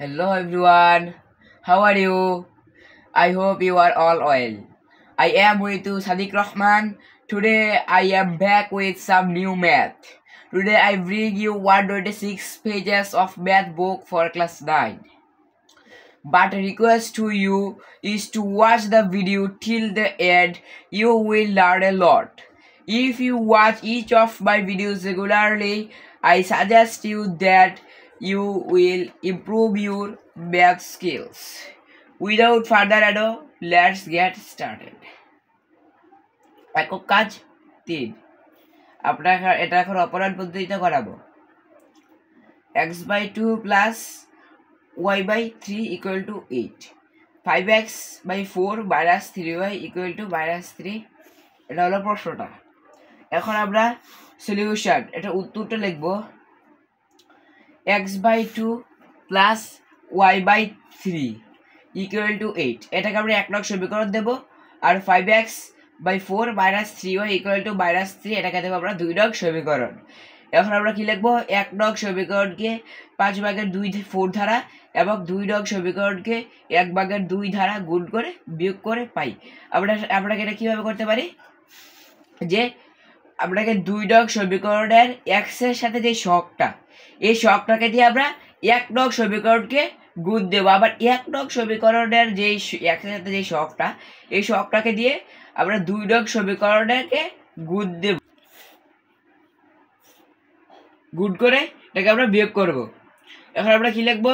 Hello everyone, how are you? I hope you are all well. I am with you Sadiq Rahman. Today I am back with some new math. Today I bring you 126 pages of math book for class 9. But request to you is to watch the video till the end. You will learn a lot. If you watch each of my videos regularly, I suggest you that you will improve your math skills. Without further ado, let's get started. একক কাজ 3 আপনারা এটা এখন অপরাধ পদ্ধতিতে করাবো x/2 plus y/3 equal to 8 5x/4 minus 3y equal to -3 এটা হলো প্রশ্নটা। এখন আমরা সলিউশন এটা উত্তরটা লিখব x/2 plus y/3 equal to 8 এটাকে আমরা এক নং সমীকরণ দেব আর 5x/4 minus 3y equal to -3 এটাকে দেব আমরা দুই নং সমীকরণ। এখন আমরা কি লিখব এক নং সমীকরণকে 5/2 ধারা এবং 2 নং সমীকরণকে 1/2 ধারা গুণ করে বিয়োগ করে পাই। আমরা এটা কিভাবে করতে পারি যে আপনাকে 2 নং সমীকরণের x এর সাথে যে শকটা এই শকটাকে দিয়ে আমরা 1 নং সমীকরণকে গুণ দেব আবার 1 নং সমীকরণের যে x এর সাথে যে শকটা এই শকটাকে দিয়ে আমরা 2 নং সমীকরণকে গুণ দেব গুণ করে এটাকে আমরা বিয়োগ করব। এখন আমরা কি লিখব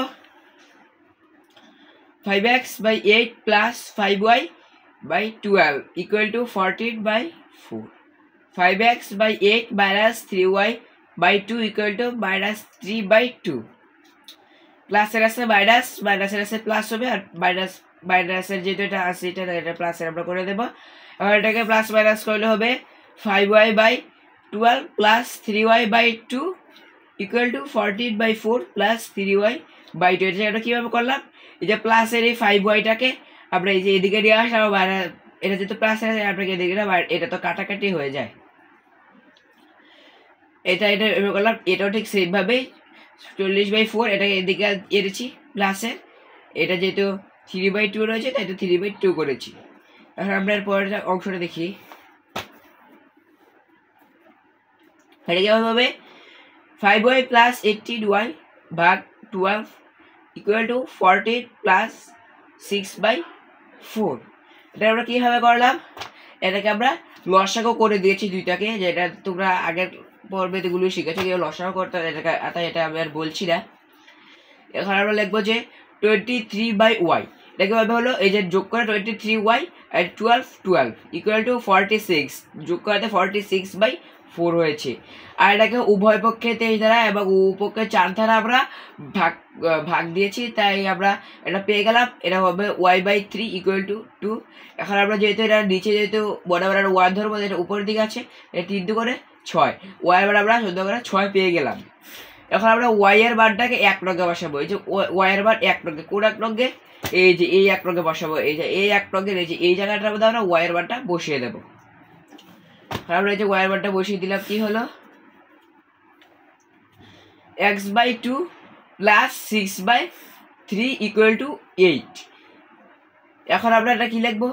5x/8 plus 5y/12 equal to 14/4 5x/8 minus 3y/2 equal to -3/2 plus এর আছে মাইনাস মাইনাস এর আছে প্লাস হবে আর মাইনাস মাইনাসের যেটা এটা আছে এটা প্লাসের আমরা করে দেব। আর এটাকে প্লাস মাইনাস করলে হবে 5y/12 plus 3y/2 equal to 14/4 plus 3y/2 এটা আমরা কিভাবে করলাম এই যে প্লাসের এই 5y-টাকে আমরা এই যে এদিকে নিয়ে আসা এটা যেহেতু প্লাস আছে আপনাকে এদিকে এটা তো কাটাকাটি হয়ে যায় এটা এভাবে করলাম। এটাও ঠিক সেম ভাবে 40/4 এটাকে এদিকে এনেছি প্লাসের এটা যেহেতু 3/2 রয়েছে তাই এটা 3/2 করেছি। এখন আমরা এর পরের অংশটা দেখি এটা কিভাবে হবে 5y plus 18y ভাগ 12 equal to 14 plus 6/4 এটা আমরা কিভাবে করলাম এটাকে আমরা লসাগু করে দিয়েছি দুইটাকে যেটা তোমরা আগের পর্বে এগুলো শিখেছো যে লসাগু করতে এটা আমি আর বলছি না। এখন আমরা লিখবো যে 23/y এটা কিভাবে হলো এই যে যোগ করে 23y আর 12 equal to 46 যোগ করতে 46/4 হয়েছে। আর এটাকে উভয় পক্ষে 23 ধারা এবং উপপক্ষে 4 ধারা আমরা ভাগ দিয়েছি তাই আমরা এটা পেয়ে গেলাম এটা হবে y/3 equal to 2। এখন আমরা যেহেতু এটা নিচে যেহেতু বরাবর y ধরবো এটা উপরের দিকে আছে এটা 3 করে 6 y এর মান আমরা 14 করে 6 পেয়ে গেলাম। এখন আমরা y এর মানটাকে এক নঙ্গে বসাবো এই যে y এর মান এক নঙ্গে কোন এক নঙ্গে এই যে এই এক নঙ্গে বসাবো এই যে এই এক নঙ্গে এই যে এই জায়গাটার মধ্যে আমরা y এর মানটা বসিয়ে দেব। আমরা এই যে y এর মানটা বসিয়ে দিলাম কি হলো x/2 plus 6/3 equal to 8। এখন আমরা এটা কি লিখবো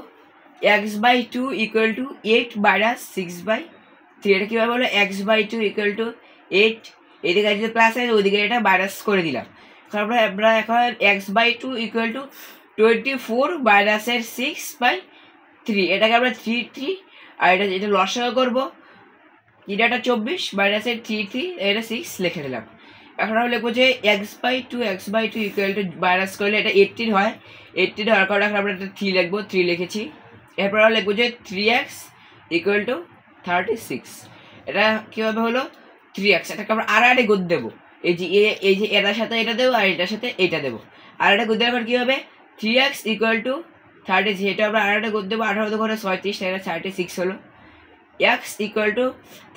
x/2 equal to 8 minus 6/3 এটা কিভাবে হলো x/2 equal to 8 এদিকে যে প্লাস আছে ওইদিকে এটা মাইনাস করে দিলাম। আমরা এখন x/2 equal to 24 minus এর 6/3 এটাকে আমরা 3 আর এটা লসাগু করব এটা 24 মাইনাস এর 3 এটা 6 লিখে দিলাম। এখন আমরা লিখবো যে x/2 equal to মাইনাস করলে এটা 18 হয় 18 হওয়ার কারণে এখন আমরা এটা 3 লিখবো 3 লিখেছি। এরপর আমরা লিখবো যে 3x equal to 36 এটা কিভাবে হলো 3x এটাকে আমরা আর একটা গুণ দেবো এই যে এটার সাথে এটা দেবো আর এটার সাথে এটা দেবো আর একটা গুণ দেওয়ার পর কি হবে 3x equal to 36 এটা আমরা আর একটা গুণ দেবো 18 করে 36 এটা 36 হলো x equal to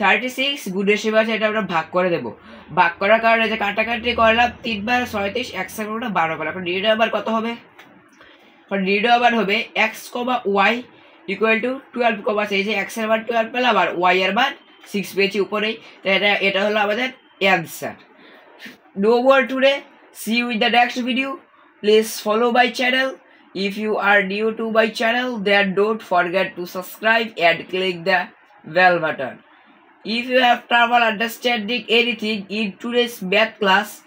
36 গুণের সীমা আছে এটা আমরা ভাগ করে দেব। ভাগ করার কারণে যে কাটাকাটি করলাম 3 বার 37 x এর পুরোটা 12 করলাম। এখন ডিডো আবার কত হবে এখন ডিডো আবার হবে x, y equal to 12, এই যে x এর মান 12 পেলাম আর y এর মান 6 পেয়েছি উপরেই তাই এটা হলো আমাদের answer. No more today See you in the next video. Please follow my channel. If you are new to my channel, then don't forget to subscribe and click the bell button. If you have trouble understanding anything in today's math class,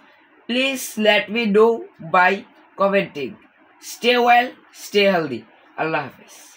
please let me know by commenting. Stay well, stay healthy. Allah Hafiz.